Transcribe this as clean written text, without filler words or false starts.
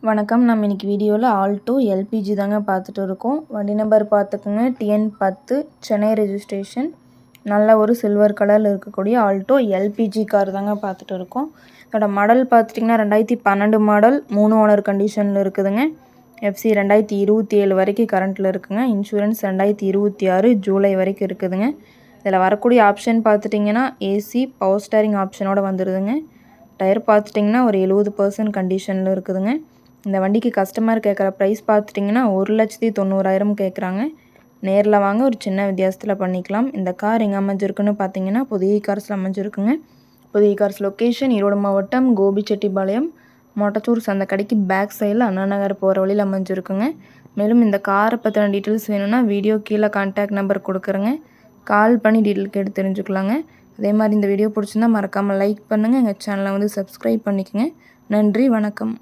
வணக்கம். நம்ம இன்னைக்கு வீடியோவில் ஆல்டோ எல்பிஜி தாங்க பார்த்துட்டு இருக்கோம். வண்டி நம்பர் பார்த்துக்குங்க, TN10 சென்னை ரெஜிஸ்ட்ரேஷன். நல்ல ஒரு சில்வர் கலரில் இருக்கக்கூடிய ஆல்டோ எல்பிஜி கார் தாங்க பார்த்துட்டு இருக்கோம். இதோட மாடல் பார்த்துட்டிங்கன்னா 2012 மாடல், 3 ஓனர் கண்டிஷனில் இருக்குதுங்க. எஃப்சி 2027 வரைக்கும் கரண்ட்டில் இருக்குங்க. இன்சூரன்ஸ் 2026 ஜூலை வரைக்கும் இருக்குதுங்க. இதில் வரக்கூடிய ஆப்ஷன் பார்த்துட்டிங்கன்னா ஏசி, பவர் ஸ்டேரிங் ஆப்ஷனோட வந்துடுதுங்க. டயர் பார்த்துட்டிங்கன்னா ஒரு 70% கண்டிஷனில் இருக்குதுங்க. இந்த வண்டிக்கு கஸ்டமர் கேட்குற ப்ரைஸ் பார்த்துட்டிங்கன்னா 1,90,000 கேட்குறாங்க. நேரில் வாங்க, ஒரு சின்ன வித்தியாசத்தில் பண்ணிக்கலாம். இந்த கார் எங்கே அமைஞ்சிருக்குன்னு பார்த்தீங்கன்னா புதிய கார்ஸில் அமைஞ்சிருக்குங்க. புதிய கார்ஸ் லொக்கேஷன் ஈரோடு மாவட்டம் கோபிச்செட்டிப்பாளையம் மொட்டச்சூர் சந்தை கடைக்கு பேக் சைடில் அண்ணா நகர் போகிற வழியில் அமைஞ்சிருக்குங்க. மேலும் இந்த காரை பற்றின டீட்டெயில்ஸ் வேணும்னா வீடியோ கீழே கான்டாக்ட் நம்பர் கொடுக்குறேங்க. கால் பண்ணி டீட்டெயில் கேட்டு தெரிஞ்சுக்கலாங்க. அதே மாதிரி இந்த வீடியோ பிடிச்சிருந்தா மறக்காமல் லைக் பண்ணுங்கள். எங்கள் சேனலை சப்ஸ்கிரைப் பண்ணிக்கோங்க. நன்றி, வணக்கம்.